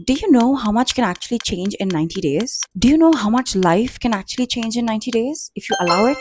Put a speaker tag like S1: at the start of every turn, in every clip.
S1: Do you know how much can actually change in 90 days? Do you know how much life can actually change in 90 days if you allow it?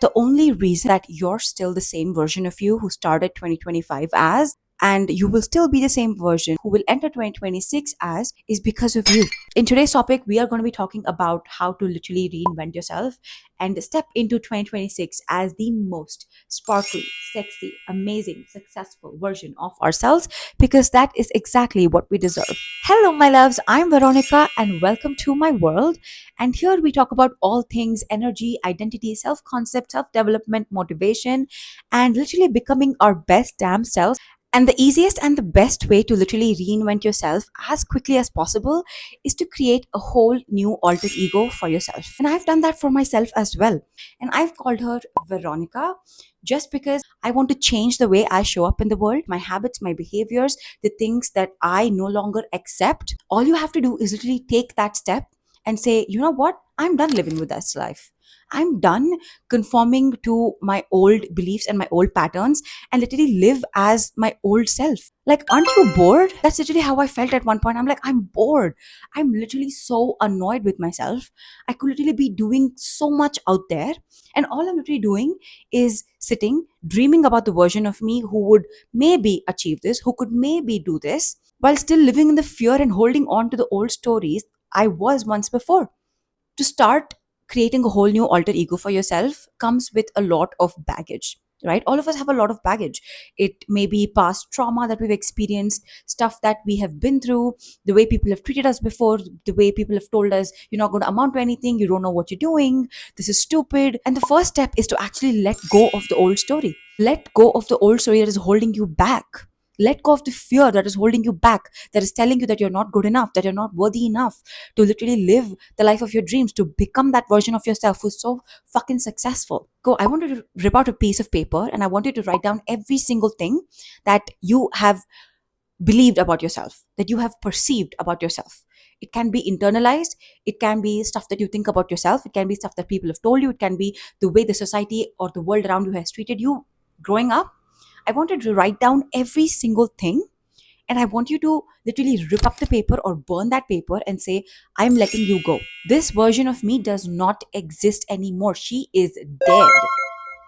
S1: The only reason that you're still the same version of you who started 2025 as, and you will still be the same version who will enter 2026 as, is because of you. In today's topic, we are going to be talking about how to literally reinvent yourself and step into 2026 as the most sparkly, sexy, amazing, successful version of ourselves because that is exactly what we deserve. Hello, my loves. I'm Veronica, and welcome to my world. And here we talk about all things energy, identity, self concept, self development, motivation, and literally becoming our best damn selves. And the easiest and the best way to literally reinvent yourself as quickly as possible is to create a whole new alter ego for yourself. And I've done that for myself as well. And I've called her Veronica just because I want to change the way I show up in the world, my habits, my behaviors, the things that I no longer accept. All you have to do is literally take that step and say, you know what? I'm done living with this life. I'm done conforming to my old beliefs and my old patterns and literally live as my old self. Like, aren't you bored? That's literally how I felt at one point. I'm like, I'm bored. I'm literally so annoyed with myself. I could literally be doing so much out there. And all I'm literally doing is sitting, dreaming about the version of me who would maybe achieve this, who could maybe do this, while still living in the fear and holding on to the old stories I was once before. To start creating a whole new alter ego for yourself comes with a lot of baggage, right? All of us have a lot of baggage. It may be past trauma that we've experienced, stuff that we have been through, the way people have treated us before, the way people have told us you're not going to amount to anything, you don't know what you're doing, this is stupid. And the first step is to actually let go of the old story. Let go of the old story that is holding you back. Let go of the fear that is holding you back, that is telling you that you're not good enough, that you're not worthy enough to literally live the life of your dreams, to become that version of yourself who's so fucking successful. Go, I want you to rip out a piece of paper and I want you to write down every single thing that you have believed about yourself, that you have perceived about yourself. It can be internalized, it can be stuff that you think about yourself, it can be stuff that people have told you, it can be the way the society or the world around you has treated you growing up. I wanted to write down every single thing and I want you to literally rip up the paper or burn that paper and say, I'm letting you go. This version of me does not exist anymore. She is dead.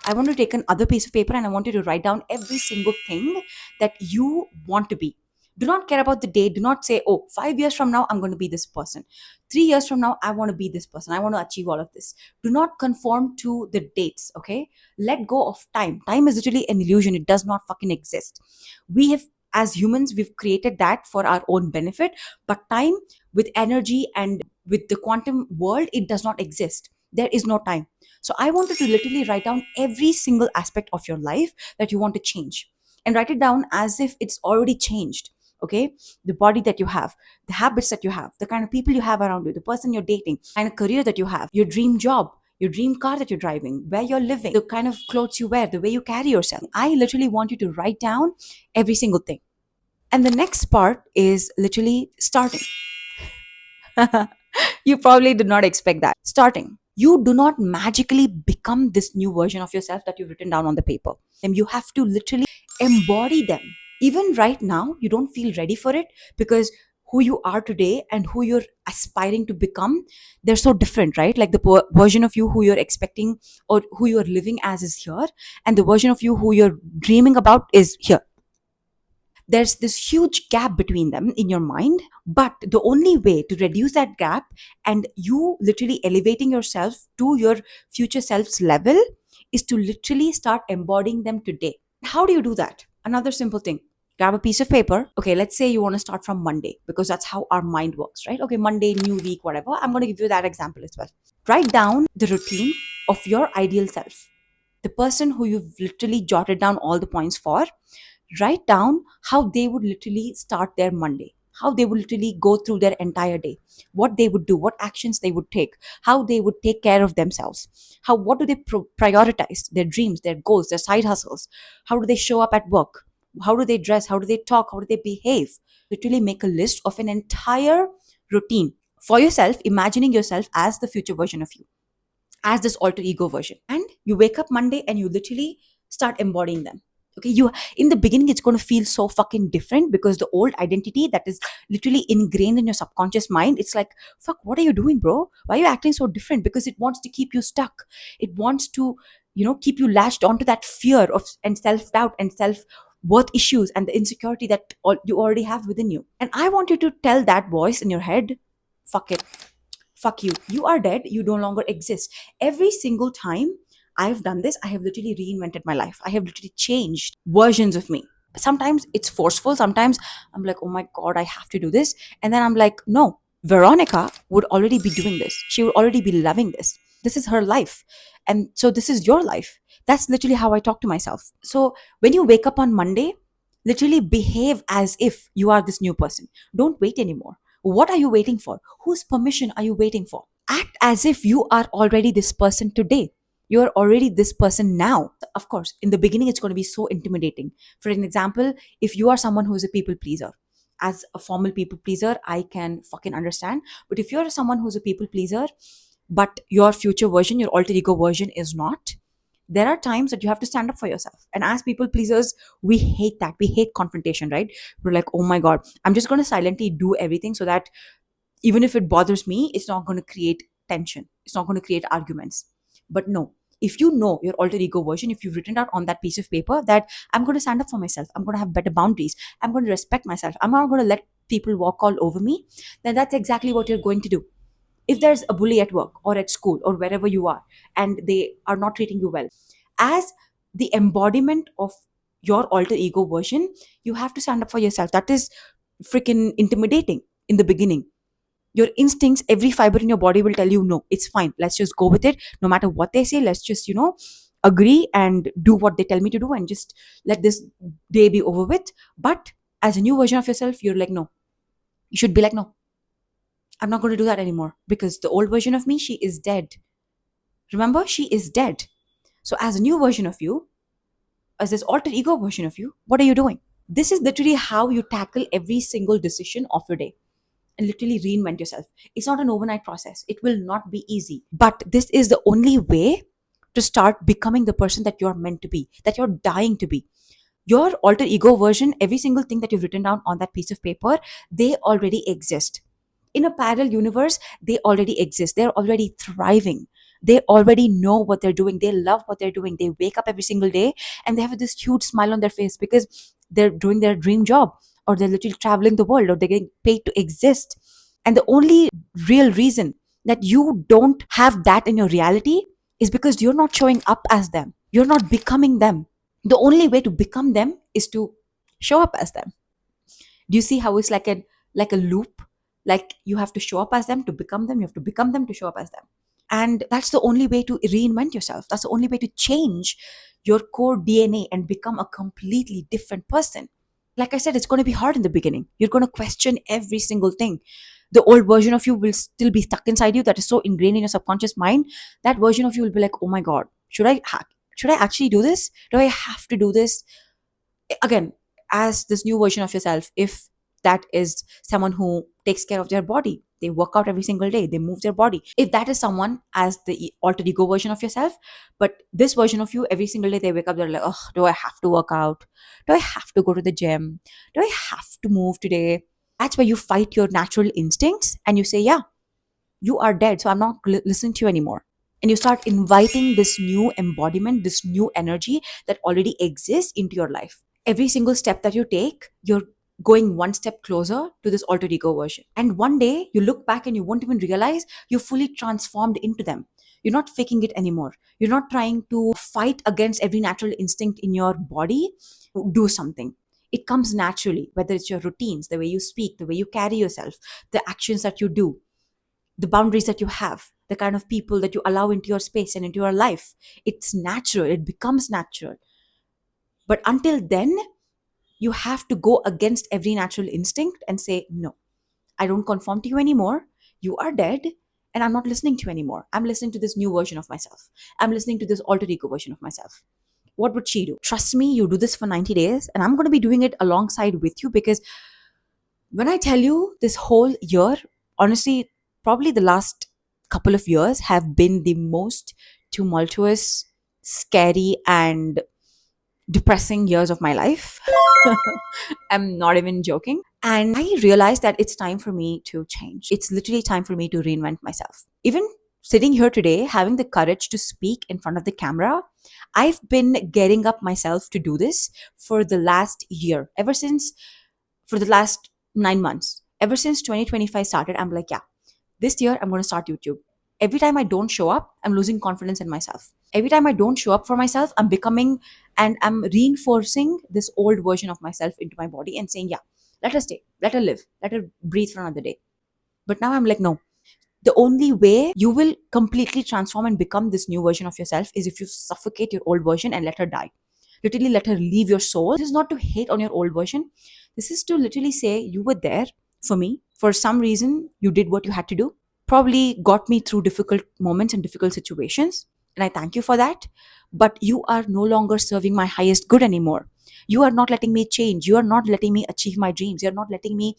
S1: I want to take another piece of paper and I want you to write down every single thing that you want to be. Do not care about the day. Do not say, oh, 5 years from now, I'm going to be this person. 3 years from now, I want to be this person. I want to achieve all of this. Do not conform to the dates, okay? Let go of time. Time is literally an illusion. It does not fucking exist. We have, as humans, we've created that for our own benefit, but time with energy and with the quantum world, it does not exist. There is no time. So I wanted to literally write down every single aspect of your life that you want to change and write it down as if it's already changed. Okay, the body that you have, the habits that you have, the kind of people you have around you, the person you're dating, kind of career that you have, your dream job, your dream car that you're driving, where you're living, the kind of clothes you wear, the way you carry yourself. I literally want you to write down every single thing. And the next part is literally starting. You probably did not expect that. Starting. You do not magically become this new version of yourself that you've written down on the paper. And you have to literally embody them. Even right now, you don't feel ready for it because who you are today and who you're aspiring to become, they're so different, right? Like the version of you who you're expecting or who you're living as is here, and the version of you who you're dreaming about is here. There's this huge gap between them in your mind, but the only way to reduce that gap and you literally elevating yourself to your future self's level is to literally start embodying them today. How do you do that? Another simple thing. Grab a piece of paper. Okay, let's say you want to start from Monday because that's how our mind works, right? Okay, Monday, new week, whatever. I'm going to give you that example as well. Write down the routine of your ideal self, the person who you've literally jotted down all the points for. Write down how they would literally start their Monday, how they would literally go through their entire day, what they would do, what actions they would take, how they would take care of themselves, how what do they prioritize, their dreams, their goals, their side hustles, how do they show up at work, how do they dress, how do they talk, how do they behave. Literally make a list of an entire routine for yourself, imagining yourself as the future version of you, as this alter ego version. And you wake up Monday and you literally start embodying them. Okay, you in the beginning it's going to feel so fucking different because the old identity that is literally ingrained in your subconscious mind, it's like, fuck, what are you doing, bro? Why are you acting so different? Because it wants to keep you stuck. It wants to, keep you latched onto that fear of and self-doubt and self worth issues and the insecurity that you already have within you. And I want you to tell that voice in your head, fuck it, fuck you, you are dead, you no longer exist. Every single time I've done this, I have literally reinvented my life. I have literally changed versions of me. Sometimes it's forceful, sometimes I'm like, oh my god, I have to do this. And then I'm like, no, Veronica would already be doing this, she would already be loving this. This is her life, and so this is your life. That's literally how I talk to myself. So when you wake up on Monday, literally behave as if you are this new person. Don't wait anymore. What are you waiting for? Whose permission are you waiting for? Act as if you are already this person today. You are already this person now. Of course, in the beginning, it's going to be so intimidating. For an example, if you are someone who is a people pleaser, as a formal people pleaser, I can fucking understand. But if you're someone who's a people pleaser, but your future version, your alter ego version is not, there are times that you have to stand up for yourself. And as people pleasers, we hate that. We hate confrontation, right? We're like, oh my God, I'm just going to silently do everything so that even if it bothers me, it's not going to create tension. It's not going to create arguments. But no, if you know your alter ego version, if you've written out on that piece of paper that I'm going to stand up for myself, I'm going to have better boundaries, I'm going to respect myself, I'm not going to let people walk all over me, then that's exactly what you're going to do. If there's a bully at work or at school or wherever you are and they are not treating you well, as the embodiment of your alter ego version, you have to stand up for yourself. That is freaking intimidating in the beginning. Your instincts, every fiber in your body will tell you, no, it's fine, let's just go with it. No matter what they say, let's just agree and do what they tell me to do and just let this day be over with. But as a new version of yourself, you're like, no, you should be like, no, I'm not going to do that anymore because the old version of me, she is dead. Remember, she is dead. So as a new version of you, as this alter ego version of you, what are you doing? This is literally how you tackle every single decision of your day and literally reinvent yourself. It's not an overnight process. It will not be easy. But this is the only way to start becoming the person that you're meant to be, that you're dying to be. Your alter ego version, every single thing that you've written down on that piece of paper, they already exist. In a parallel universe, they already exist. They're already thriving. They already know what they're doing. They love what they're doing. They wake up every single day and they have this huge smile on their face because they're doing their dream job, or they're literally traveling the world, or they're getting paid to exist. And the only real reason that you don't have that in your reality is because you're not showing up as them. You're not becoming them. The only way to become them is to show up as them. Do you see how it's like a loop? Like you have to show up as them to become them, you have to become them to show up as them. And that's the only way to reinvent yourself. That's the only way to change your core DNA and become a completely different person. Like I said, it's going to be hard in the beginning. You're going to question every single thing. The old version of you will still be stuck inside you, that is so ingrained in your subconscious mind. That version of you will be like, oh my God, should I actually do this? Do I have to do this? Again, as this new version of yourself, if that is someone who takes care of their body, they work out every single day, they move their body. If that is someone as the alter ego version of yourself, but this version of you, every single day they wake up, they're like, oh, do I have to work out? Do I have to go to the gym? Do I have to move today? That's where you fight your natural instincts and you say, yeah, you are dead, so I'm not listening to you anymore. And you start inviting this new embodiment, this new energy that already exists into your life. Every single step that you take, you're going one step closer to this alter ego version. And one day you look back and you won't even realize you're fully transformed into them. You're not faking it anymore. You're not trying to fight against every natural instinct in your body to do something. It comes naturally, whether it's your routines, the way you speak, the way you carry yourself, the actions that you do, the boundaries that you have, the kind of people that you allow into your space and into your life. It's natural. It becomes natural. But until then, you have to go against every natural instinct and say, no, I don't conform to you anymore. You are dead. And I'm not listening to you anymore. I'm listening to this new version of myself. I'm listening to this alter ego version of myself. What would she do? Trust me, you do this for 90 days, and I'm going to be doing it alongside with you, because when I tell you, this whole year, honestly, probably the last couple of years have been the most tumultuous, scary, and depressing years of my life. I'm not even joking. And I realized that it's time for me to change. It's literally time for me to reinvent myself. Even sitting here today, having the courage to speak in front of the camera, I've been getting up myself to do this for the last year. Ever since, for the last 9 months, ever since 2025 started, I'm like, yeah, this year I'm going to start YouTube. Every time I don't show up, I'm losing confidence in myself. Every time I don't show up for myself, I'm becoming and I'm reinforcing this old version of myself into my body and saying, yeah, let her stay, let her live, let her breathe for another day. But now I'm like, no, the only way you will completely transform and become this new version of yourself is if you suffocate your old version and let her die. Literally, let her leave your soul. This is not to hate on your old version. This is to literally say, you were there for me. For some reason, you did what you had to do. Probably got me through difficult moments and difficult situations. And I thank you for that. But you are no longer serving my highest good anymore. You are not letting me change. You are not letting me achieve my dreams. You're not letting me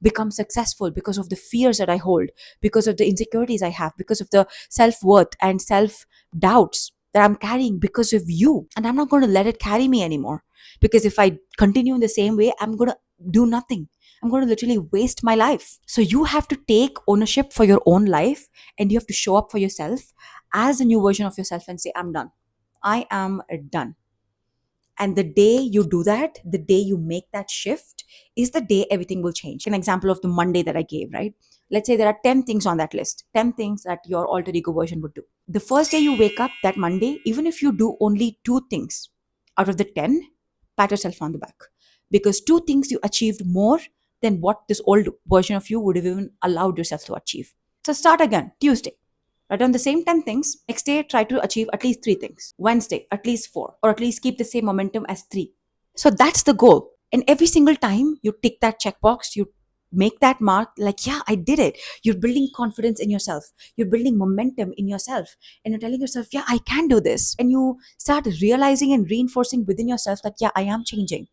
S1: become successful because of the fears that I hold, because of the insecurities I have, because of the self worth and self doubts that I'm carrying because of you. And I'm not going to let it carry me anymore. Because if I continue in the same way, I'm going to do nothing. I'm going to literally waste my life. So you have to take ownership for your own life and you have to show up for yourself as a new version of yourself and say, I'm done. I am done. And the day you do that, the day you make that shift, is the day everything will change. An example of the Monday that I gave, right? Let's say there are 10 things on that list, 10 things that your alter ego version would do. The first day you wake up that Monday, even if you do only two things out of the 10, pat yourself on the back. Because two things you achieved more than what this old version of you would have even allowed yourself to achieve. So start again, Tuesday. Write down the same 10 things. Next day, try to achieve at least 3 things. Wednesday, at least 4, or at least keep the same momentum as 3. So that's the goal. And every single time you tick that checkbox, you make that mark like, yeah, I did it. You're building confidence in yourself. You're building momentum in yourself. And you're telling yourself, yeah, I can do this. And you start realizing and reinforcing within yourself that, yeah, I am changing.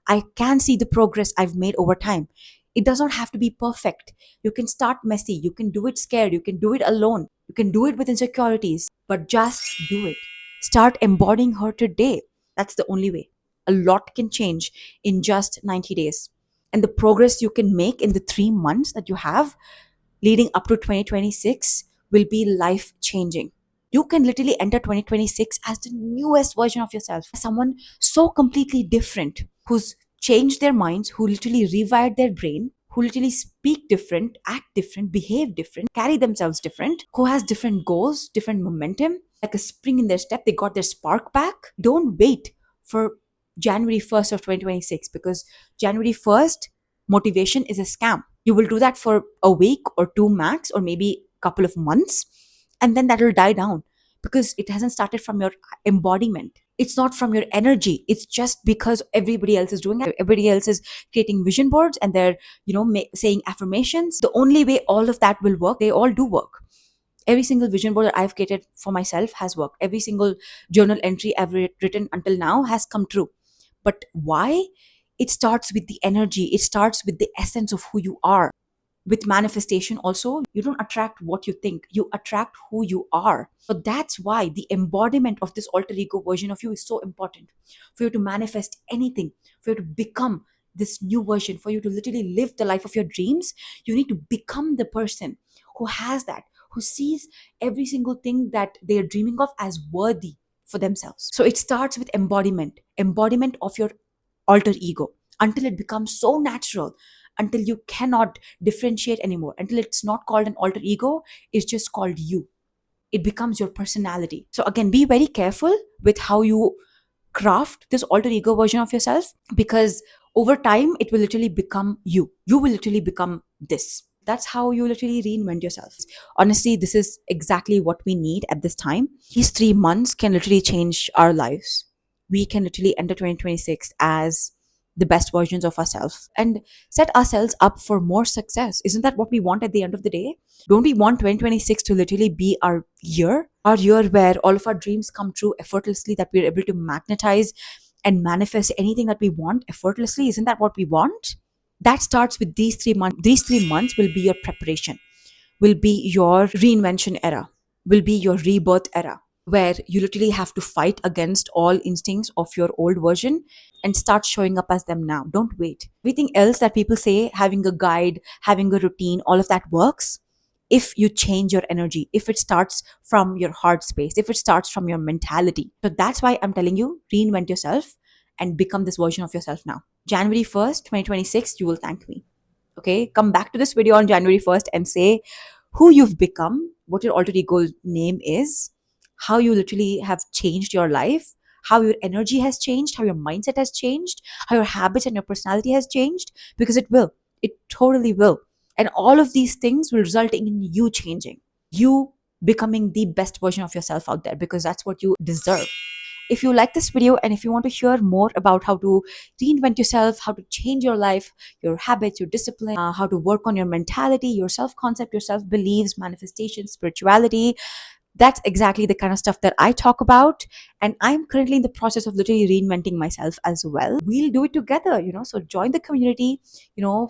S1: I can see the progress I've made over time. It does not have to be perfect. You can start messy. You can do it scared. You can do it alone. You can do it with insecurities, but just do it. Start embodying her today. That's the only way. A lot can change in just 90 days. And the progress you can make in the 3 months that you have leading up to 2026 will be life changing. You can literally enter 2026 as the newest version of yourself, someone so completely different, who's changed their minds, who literally rewired their brain, who literally speak different, act different, behave different, carry themselves different, who has different goals, different momentum, like a spring in their step. They got their spark back. Don't wait for January 1st of 2026 because January 1st motivation is a scam. You will do that for a week or two max, or maybe a couple of months, and then that will die down because it hasn't started from your embodiment. It's not from your energy. It's just because everybody else is doing it. Everybody else is creating vision boards and they're, saying affirmations. The only way all of that will work, they all do work. Every single vision board that I've created for myself has worked. Every single journal entry I've written until now has come true. But why? It starts with the energy. It starts with the essence of who you are. With manifestation also, you don't attract what you think, you attract who you are. So that's why the embodiment of this alter ego version of you is so important. For you to manifest anything, for you to become this new version, for you to literally live the life of your dreams, you need to become the person who has that, who sees every single thing that they are dreaming of as worthy for themselves. So it starts with embodiment of your alter ego, until it becomes so natural, until you cannot differentiate anymore, until it's not called an alter ego, it's just called you. It becomes your personality. So again, be very careful with how you craft this alter ego version of yourself, because over time it will literally become you. You will literally become this. That's how you literally reinvent yourself. Honestly, this is exactly what we need at this time. These 3 months can literally change our lives. We can literally enter 2026 as the best versions of ourselves and set ourselves up for more success. Isn't that what we want at the end of the day? Don't we want 2026 to literally be our year where all of our dreams come true effortlessly, that we're able to magnetize and manifest anything that we want effortlessly? Isn't that what we want? That starts with these 3 months. These 3 months will be your preparation, will be your reinvention era, will be your rebirth era. where you literally have to fight against all instincts of your old version and start showing up as them now. Don't wait. Everything else that people say, having a guide, having a routine, all of that works if you change your energy, if it starts from your heart space, if it starts from your mentality. So that's why I'm telling you, reinvent yourself and become this version of yourself now. January 1st, 2026, you will thank me. Okay, come back to this video on January 1st and say who you've become, what your alter ego name is, how you literally have changed your life, how your energy has changed, how your mindset has changed, how your habits and your personality has changed, because it will. It totally will. And all of these things will result in you changing, you becoming the best version of yourself out there, because that's what you deserve. If you like this video and if you want to hear more about how to reinvent yourself, how to change your life, your habits, your discipline, how to work on your mentality, your self concept, your self beliefs, manifestation, spirituality, that's exactly the kind of stuff that I talk about. And I'm currently in the process of literally reinventing myself as well. We'll do it together, So join the community,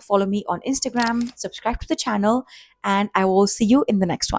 S1: follow me on Instagram, subscribe to the channel, and I will see you in the next one.